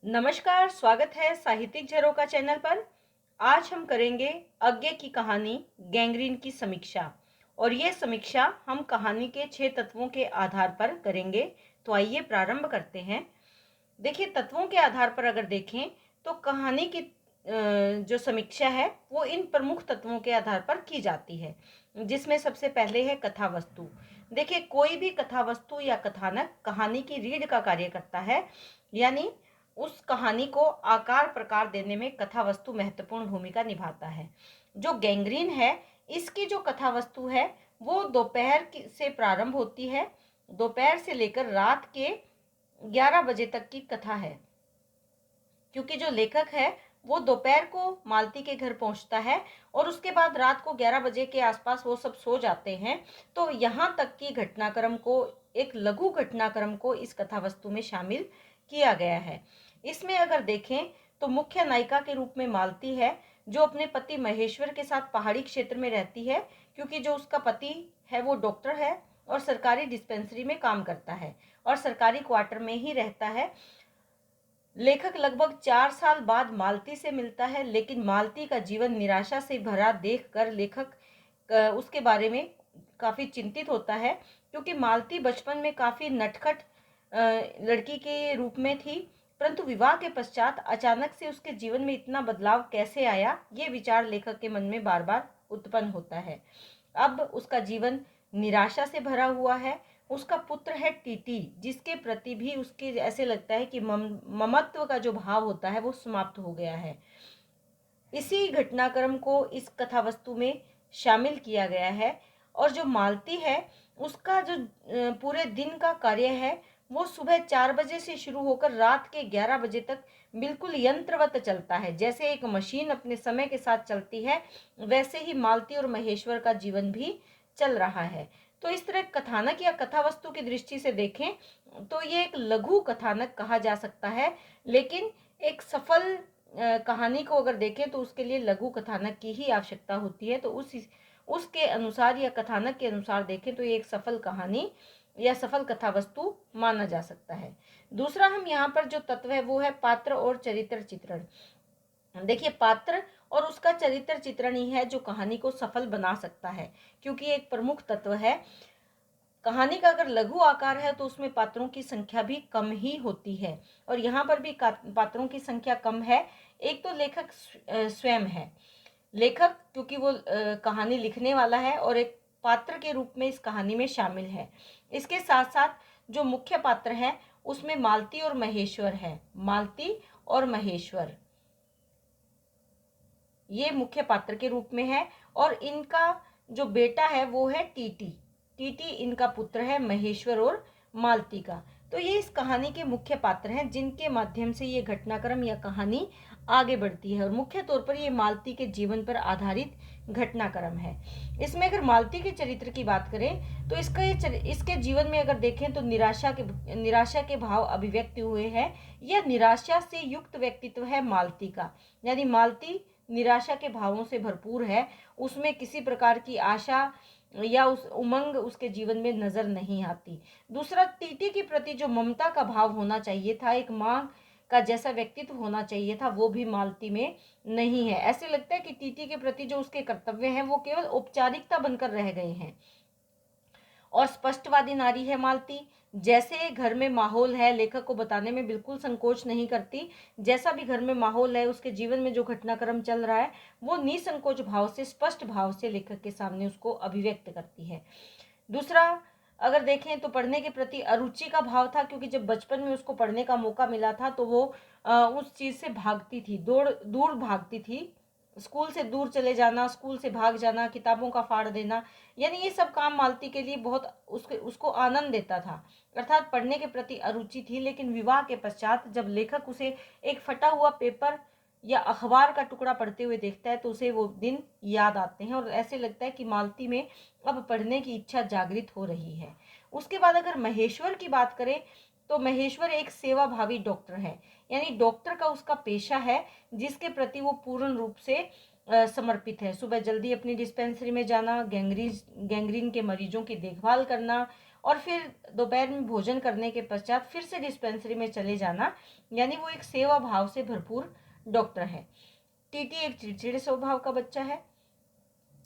नमस्कार, स्वागत है साहित्यिक झरोका चैनल पर। आज हम करेंगे अज्ञे की कहानी गैंग्रीन की समीक्षा। और ये समीक्षा हम कहानी के 6 तत्वों के आधार पर करेंगे। तो आइए प्रारंभ करते हैं। देखिए, तत्वों के आधार पर अगर देखें तो कहानी की जो समीक्षा है वो इन प्रमुख तत्वों के आधार पर की जाती है, जिसमें सबसे पहले है कथा वस्तु। देखिए, कोई भी कथा वस्तु या कथानक कहानी की रीढ़ का कार्य करता है, यानी उस कहानी को आकार प्रकार देने में कथा वस्तु महत्वपूर्ण भूमिका निभाता है। जो गैंग्रीन है, इसकी जो कथा वस्तु है वो दोपहर से प्रारंभ होती है। दोपहर से लेकर रात के 11 बजे तक की कथा है, क्योंकि जो लेखक है वो दोपहर को मालती के घर पहुंचता है और उसके बाद रात को 11 बजे के आसपास वो सब सो जाते हैं। तो यहाँ तक की घटनाक्रम को, एक लघु घटनाक्रम को इस कथा वस्तु में शामिल किया गया है। इसमें अगर देखें तो मुख्य नायिका के रूप में मालती है, जो अपने पति महेश्वर के साथ पहाड़ी क्षेत्र में रहती है, क्योंकि जो उसका पति है वो डॉक्टर है और सरकारी डिस्पेंसरी में काम करता है और सरकारी क्वार्टर में ही रहता है। लेखक लगभग 4 साल बाद मालती से मिलता है, लेकिन मालती का जीवन निराशा से भरा देखकर लेखक उसके बारे में काफ़ी चिंतित होता है, क्योंकि मालती बचपन में काफ़ी नटखट लड़की के रूप में थी, परंतु विवाह के पश्चात अचानक से उसके जीवन में इतना बदलाव कैसे आया, ये विचार लेखक के मन में बार बार उत्पन्न होता है। अब उसका जीवन निराशा से भरा हुआ है। उसका पुत्र है टीटी, जिसके प्रति भी उसके ऐसे लगता है कि ममत्व का जो भाव होता है वो समाप्त हो गया है। इसी घटनाक्रम को इस कथा वस्तु में शामिल किया गया है। और जो मालती है, उसका जो पूरे दिन का कार्य है वो सुबह 4 बजे से शुरू होकर रात के 11 बजे तक बिल्कुल यंत्रवत चलता है। जैसे एक मशीन अपने समय के साथ चलती है, वैसे ही मालती और महेश्वर का जीवन भी चल रहा है। तो इस तरह कथानक या कथा वस्तु की दृष्टि से देखें तो ये एक लघु कथानक कहा जा सकता है, लेकिन एक सफल कहानी को अगर देखें तो उसके लिए लघु कथानक की ही आवश्यकता होती है। तो उसके अनुसार या कथानक के अनुसार देखें तो ये एक सफल कहानी या सफल कथा वस्तु माना जा सकता है। दूसरा, हम यहाँ पर जो तत्व है वो है पात्र और चरित्र चित्रण। देखिए, पात्र और उसका चरित्र चित्रण ही है जो कहानी को सफल बना सकता है, क्योंकि एक प्रमुख तत्व है। कहानी का अगर लघु आकार है तो उसमें पात्रों की संख्या भी कम ही होती है, और यहाँ पर भी पात्रों की संख्या कम है। एक तो लेखक स्वयं है, लेखक क्योंकि वो कहानी लिखने वाला है और एक पात्र के रूप में इस कहानी में शामिल है। इसके साथ साथ जो मुख्य पात्र है उसमें मालती और महेश्वर है। मालती और महेश्वर ये मुख्य पात्र के रूप में है, और इनका जो बेटा है वो है टीटी। टीटी इनका पुत्र है, महेश्वर और मालती का। तो ये इस कहानी के मुख्य पात्र हैं, जिनके माध्यम से ये घटनाक्रम या कहानी आगे बढ़ती है। और मुख्य तौर पर ये मालती के जीवन पर आधारित घटनाक्रम है। इसमें अगर मालती के चरित्र की बात करें तो इसके जीवन में अगर देखें तो निराशा के भाव अभिव्यक्त हुए हैं। यह निराशा से युक्त व्यक्तित्व है मालती का, यानी मालती निराशा के भावों से भरपूर है। उसमें किसी प्रकार की आशा या उस उमंग उसके जीवन में नजर नहीं आती। दूसरा, टीटी के प्रति जो ममता का भाव होना चाहिए था, एक मां का जैसा व्यक्तित्व होना चाहिए था, वो भी मालती में नहीं है। ऐसे लगता है कि टीटी के प्रति जो उसके कर्तव्य हैं वो केवल औपचारिकता बनकर रह गए हैं। और स्पष्टवादी नारी है मालती। जैसे घर में माहौल है, लेखक को बताने में बिल्कुल संकोच नहीं करती। जैसा भी घर में माहौल है, उसके जीवन में जो घटनाक्रम चल रहा है, वो निसंकोच भाव से, स्पष्ट भाव से लेखक के सामने उसको अभिव्यक्त करती है। दूसरा, अगर देखें तो पढ़ने के प्रति अरुचि का भाव था, क्योंकि जब बचपन में उसको पढ़ने का मौका मिला था तो वो उस चीज़ से भागती थी, दूर भागती थी। स्कूल से दूर चले जाना, स्कूल से भाग जाना, किताबों का फाड़ देना, यानी ये सब काम मालती के लिए बहुत उसको आनंद देता था। अर्थात पढ़ने के प्रति अरुचि थी। लेकिन विवाह के पश्चात जब लेखक उसे एक फटा हुआ पेपर या अखबार का टुकड़ा पढ़ते हुए देखता है तो उसे वो दिन याद आते हैं, और ऐसे लगता है कि मालती में अब पढ़ने की इच्छा जागृत हो रही है। उसके बाद अगर महेश्वर की बात करें तो महेश्वर एक सेवाभावी डॉक्टर है, यानी डॉक्टर का उसका पेशा है जिसके प्रति वो पूर्ण रूप से समर्पित है। सुबह जल्दी अपनी डिस्पेंसरी में जाना, गैंग्रीन के मरीजों की देखभाल करना और फिर दोपहर में भोजन करने के पश्चात फिर से डिस्पेंसरी में चले जाना, यानी वो एक सेवा भाव से भरपूर डॉक्टर है। टीटी एक चिड़चिड़े स्वभाव का बच्चा है।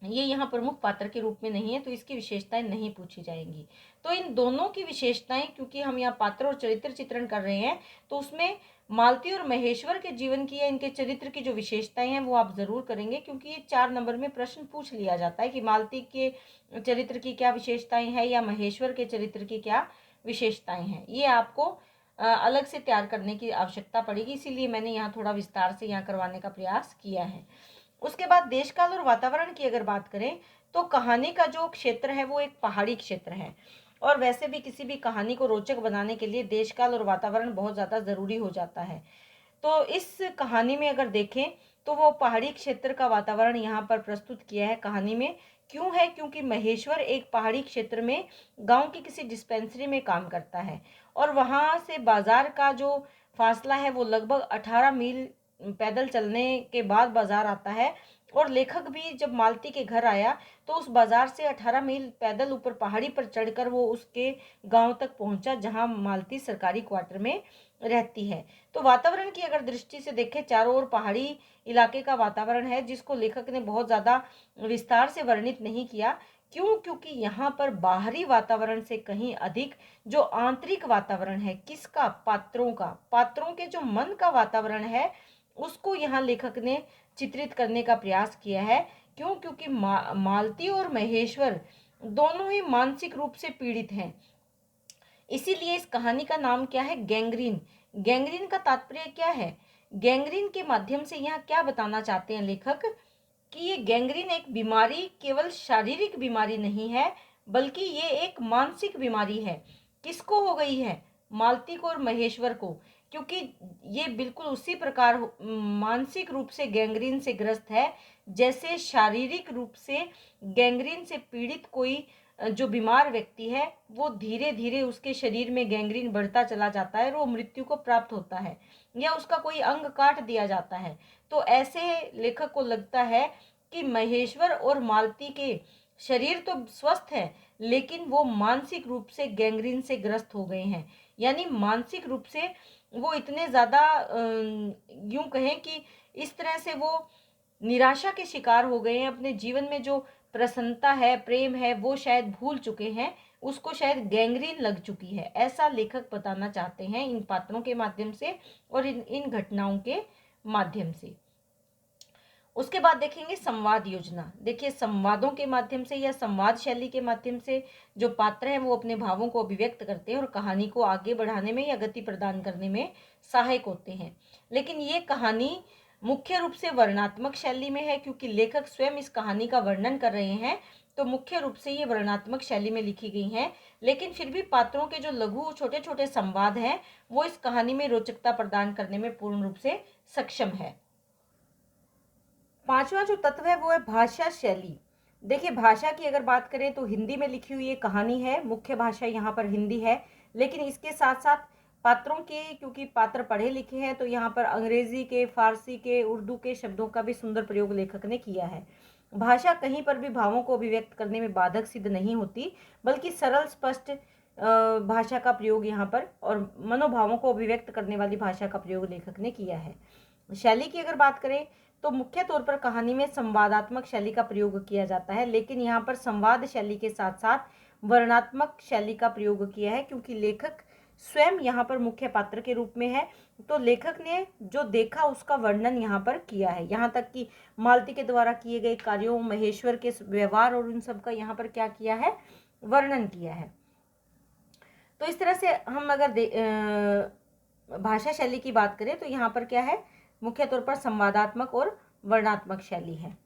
ये यहाँ प्रमुख पात्र के रूप में नहीं है, तो इसकी विशेषताएं नहीं पूछी जाएंगी। तो इन दोनों की विशेषताएं, क्योंकि हम यहाँ पात्र और चरित्र चित्रण कर रहे हैं, तो उसमें मालती और महेश्वर के जीवन की या इनके चरित्र की जो विशेषताएं हैं वो आप जरूर करेंगे, क्योंकि ये 4 नंबर में प्रश्न पूछ लिया जाता है कि मालती के चरित्र की क्या विशेषताएं हैं या महेश्वर के चरित्र की क्या विशेषताएं हैं। ये आपको अलग से तैयार करने की आवश्यकता पड़ेगी, इसीलिए मैंने यहाँ थोड़ा विस्तार से यहाँ करवाने का प्रयास किया है। उसके बाद देश काल और वातावरण की अगर बात करें तो कहानी का जो क्षेत्र है वो एक पहाड़ी क्षेत्र है, और वैसे भी किसी भी कहानी को रोचक बनाने के लिए देश काल और वातावरण बहुत ज़्यादा ज़रूरी हो जाता है। तो इस कहानी में अगर देखें तो वो पहाड़ी क्षेत्र का वातावरण यहाँ पर प्रस्तुत किया है कहानी में। क्यों है? क्योंकि महेश्वर एक पहाड़ी क्षेत्र में गांव की किसी डिस्पेंसरी में काम करता है, और वहाँ से बाजार का जो फासला है वो लगभग 18 मील पैदल चलने के बाद बाजार आता है। और लेखक भी जब मालती के घर आया तो उस बाजार से 18 मील पैदल ऊपर पहाड़ी पर चढ़कर वो उसके गांव तक पहुंचा, जहां मालती सरकारी क्वार्टर में रहती है। तो वातावरण की अगर दृष्टि से देखें, चारों ओर पहाड़ी इलाके का वातावरण है, जिसको लेखक ने बहुत ज़्यादा विस्तार से वर्णित नहीं किया। क्यों? क्योंकि यहाँ पर बाहरी वातावरण से कहीं अधिक जो आंतरिक वातावरण है, किसका? पात्रों का, पात्रों के जो मन का वातावरण है उसको यहाँ लेखक ने चित्रित करने का प्रयास किया है। क्यों? क्योंकि मालती और महेश्वर दोनों ही मानसिक रूप से पीड़ित हैं। इसीलिए इस कहानी का नाम क्या है? गैंग्रीन। गैंग्रीन का तात्पर्य क्या है? गैंग्रीन के माध्यम से यहाँ क्या बताना चाहते हैं लेखक कि ये गैंग्रीन एक बीमारी केवल शारीरिक बीमारी नहीं है, बल्कि ये एक मानसिक बीमारी है। किसको हो गई है? मालती को और महेश्वर को, क्योंकि ये बिल्कुल उसी प्रकार मानसिक रूप से गैंग्रीन से ग्रस्त है जैसे शारीरिक रूप से गैंग्रीन से पीड़ित कोई जो बीमार व्यक्ति है वो धीरे धीरे उसके शरीर में गैंग्रीन बढ़ता चला जाता है और वो मृत्यु को प्राप्त होता है, या उसका कोई अंग काट दिया जाता है। तो ऐसे लेखक को लगता है कि महेश्वर और मालती के शरीर तो स्वस्थ है, लेकिन वो मानसिक रूप से गैंग्रीन से ग्रस्त हो गए हैं। यानी मानसिक रूप से वो इतने ज़्यादा यूं कहें कि इस तरह से वो निराशा के शिकार हो गए हैं, अपने जीवन में जो प्रसन्नता है, प्रेम है, वो शायद भूल चुके हैं, उसको शायद गैंग्रीन लग चुकी है। ऐसा लेखक बताना चाहते हैं इन पात्रों के माध्यम से और इन घटनाओं के माध्यम से। उसके बाद देखेंगे संवाद योजना। देखिए, संवादों के माध्यम से या संवाद शैली के माध्यम से जो पात्र हैं वो अपने भावों को अभिव्यक्त करते हैं और कहानी को आगे बढ़ाने में या गति प्रदान करने में सहायक होते हैं। लेकिन ये कहानी मुख्य रूप से वर्णनात्मक शैली में है, क्योंकि लेखक स्वयं इस कहानी का वर्णन कर रहे हैं, तो मुख्य रूप से ये वर्णनात्मक शैली में लिखी गई हैं। लेकिन फिर भी पात्रों के जो लघु छोटे छोटे संवाद हैं वो इस कहानी में रोचकता प्रदान करने में पूर्ण रूप से सक्षम है। 5वां जो तत्व है वो है भाषा शैली। देखिए, भाषा की अगर बात करें तो हिंदी में लिखी हुई ये कहानी है, मुख्य भाषा यहाँ पर हिंदी है, लेकिन इसके साथ साथ पात्रों के, क्योंकि पात्र पढ़े लिखे हैं, तो यहाँ पर अंग्रेजी के, फारसी के, उर्दू के शब्दों का भी सुंदर प्रयोग लेखक ने किया है। भाषा कहीं पर भी भावों को अभिव्यक्त करने में बाधक सिद्ध नहीं होती, बल्कि सरल स्पष्ट भाषा का प्रयोग यहाँ पर और मनोभावों को अभिव्यक्त करने वाली भाषा का प्रयोग लेखक ने किया है। शैली की अगर बात करें तो मुख्य तौर पर कहानी में संवादात्मक शैली का प्रयोग किया जाता है, लेकिन यहाँ पर संवाद शैली के साथ साथ वर्णनात्मक शैली का प्रयोग किया है, क्योंकि लेखक स्वयं यहाँ पर मुख्य पात्र के रूप में है। तो लेखक ने जो देखा उसका वर्णन यहाँ पर किया है, यहाँ तक कि मालती के द्वारा किए गए कार्यों, महेश्वर के व्यवहार और उन सब का यहाँ पर क्या किया है? वर्णन किया है। तो इस तरह से हम अगर भाषा शैली की बात करें तो यहाँ पर क्या है? मुख्य तौर पर संवादात्मक और वर्णनात्मक शैली है।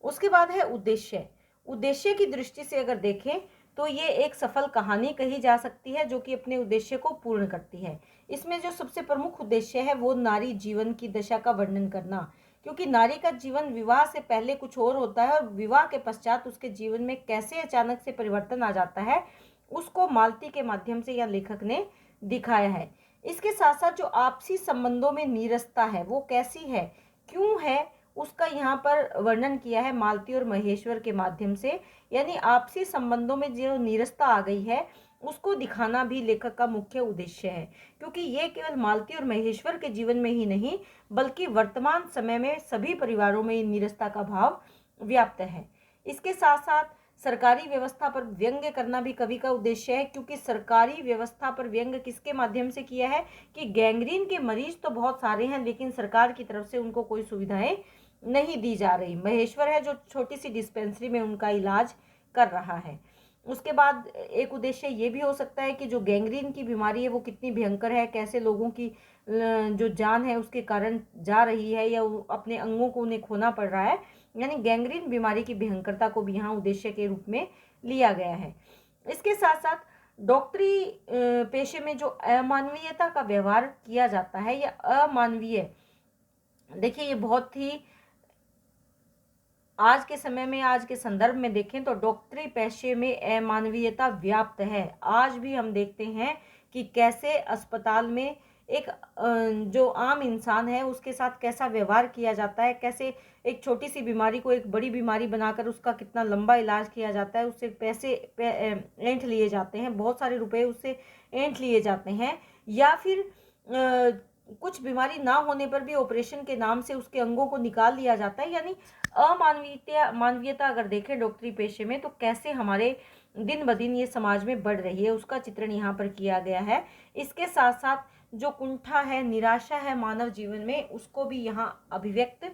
उसके बाद है उद्देश्य। उद्देश्य की दृष्टि से अगर देखें तो ये एक सफल कहानी कही जा सकती है जो कि अपने उद्देश्य को पूर्ण करती है। इसमें जो सबसे प्रमुख उद्देश्य है वो नारी जीवन की दशा का वर्णन करना, क्योंकि नारी का जीवन विवाह से पहले कुछ और होता है और विवाह के पश्चात उसके जीवन में कैसे अचानक से परिवर्तन आ जाता है उसको मालती के माध्यम से यह लेखक ने दिखाया है। इसके साथ साथ जो आपसी संबंधों में नीरसता है वो कैसी है, क्यों है, उसका यहाँ पर वर्णन किया है मालती और महेश्वर के माध्यम से। यानी आपसी संबंधों में जो नीरसता आ गई है उसको दिखाना भी लेखक का मुख्य उद्देश्य है, क्योंकि ये केवल मालती और महेश्वर के जीवन में ही नहीं बल्कि वर्तमान समय में सभी परिवारों में नीरसता का भाव व्याप्त है। इसके साथ साथ सरकारी व्यवस्था पर व्यंग्य करना भी कवि का उद्देश्य है, क्योंकि सरकारी व्यवस्था पर व्यंग्य किसके माध्यम से किया है कि गैंग्रीन के मरीज तो बहुत सारे हैं लेकिन सरकार की तरफ से उनको कोई सुविधाएं नहीं दी जा रही। महेश्वर है जो छोटी सी डिस्पेंसरी में उनका इलाज कर रहा है। उसके बाद एक उद्देश्य ये भी हो सकता है कि जो गैंग्रीन की बीमारी है वो कितनी भयंकर है, कैसे लोगों की जो जान है उसके कारण जा रही है या अपने अंगों को उन्हें खोना पड़ रहा है। यानी गैंग्रीन बीमारी की भयंकरता को भी यहाँ उद्देश्य के रूप में लिया गया है। इसके साथ साथ डॉक्टरी पेशे में जो अमानवीयता का व्यवहार किया जाता है या अमानवीय, देखिए ये बहुत ही आज के समय में, आज के संदर्भ में देखें तो डॉक्टरी पेशे में अमानवीयता व्याप्त है। आज भी हम देखते हैं कि कैसे अस्पताल में एक जो आम इंसान है उसके साथ कैसा व्यवहार किया जाता है, कैसे एक छोटी सी बीमारी को एक बड़ी बीमारी बनाकर उसका कितना लंबा इलाज किया जाता है, उससे पैसे ऐंठ लिए जाते हैं, बहुत सारे रुपए उससे ऐंठ लिए जाते हैं, या फिर कुछ बीमारी ना होने पर भी ऑपरेशन के नाम से उसके अंगों को निकाल लिया जाता है। यानी मानवीयता अगर देखें डॉक्टरी पेशे में तो कैसे हमारे दिन ब दिन ये समाज में बढ़ रही है उसका चित्रण यहाँ पर किया गया है। इसके साथ साथ जो कुंठा है, निराशा है मानव जीवन में, उसको भी यहाँ अभिव्यक्त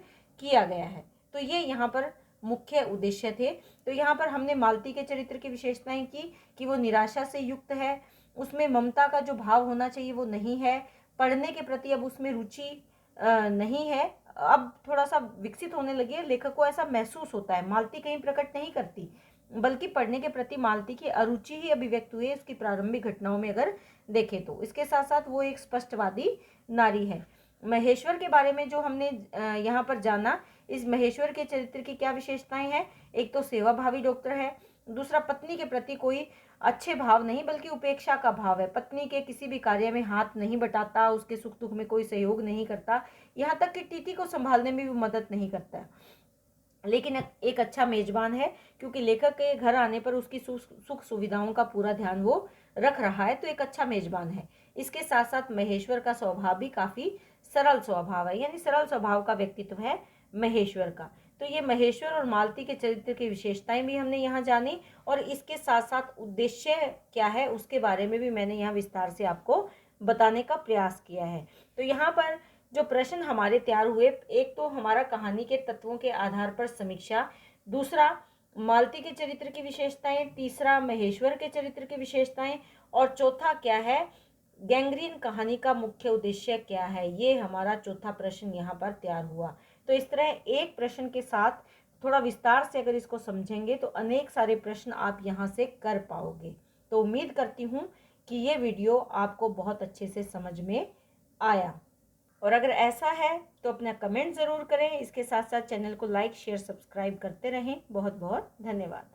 किया गया है। तो ये यहाँ पर मुख्य उद्देश्य थे। तो यहाँ पर हमने मालती के चरित्र की विशेषताएं की कि वो निराशा से युक्त है, उसमें ममता का जो भाव होना चाहिए वो नहीं है, पढ़ने के प्रति अब उसमें रुचि नहीं है, अब थोड़ा सा विकसित होने लगी है, लेखक को ऐसा महसूस होता है। मालती कहीं प्रकट नहीं करती बल्कि पढ़ने के प्रति मालती की अरुचि ही अभिव्यक्त हुई है उसकी प्रारंभिक घटनाओं में अगर देखें तो। इसके साथ साथ वो एक स्पष्टवादी नारी है। महेश्वर के बारे में जो हमने यहाँ पर जाना, इस महेश्वर के चरित्र की क्या विशेषताएं हैं। एक तो सेवाभावी डॉक्टर है, दूसरा पत्नी के प्रति कोई अच्छे भाव नहीं बल्कि उपेक्षा का भाव है, पत्नी के किसी भी कार्य में हाथ नहीं बटाता, उसके सुख दुख में कोई सहयोग नहीं करता, यहाँ तक कि टीटी को संभालने में भी मदद नहीं करता है, लेकिन एक अच्छा मेजबान है क्योंकि लेखक के घर आने पर उसकी सुख सुविधाओं का पूरा ध्यान वो रख रहा है, तो एक अच्छा मेजबान है। इसके साथ साथ महेश्वर का स्वभाव भी काफी सरल स्वभाव है, यानी सरल स्वभाव का व्यक्तित्व है महेश्वर का। तो ये महेश्वर और मालती के चरित्र की विशेषताएं भी हमने यहाँ जानी, और इसके साथ साथ उद्देश्य क्या है उसके बारे में भी मैंने यहाँ विस्तार से आपको बताने का प्रयास किया है। तो यहाँ पर जो प्रश्न हमारे तैयार हुए, एक तो हमारा कहानी के तत्वों के आधार पर समीक्षा, दूसरा मालती के चरित्र की विशेषताएं, तीसरा महेश्वर के चरित्र की विशेषताएं, और चौथा क्या है, गैंग्रीन कहानी का मुख्य उद्देश्य क्या है। ये हमारा चौथा प्रश्न यहाँ पर तैयार हुआ। तो इस तरह एक प्रश्न के साथ थोड़ा विस्तार से अगर इसको समझेंगे तो अनेक सारे प्रश्न आप यहाँ से कर पाओगे। तो उम्मीद करती हूँ कि ये वीडियो आपको बहुत अच्छे से समझ में आया, और अगर ऐसा है तो अपना कमेंट ज़रूर करें। इसके साथ साथ चैनल को लाइक, शेयर, सब्सक्राइब करते रहें। बहुत बहुत धन्यवाद।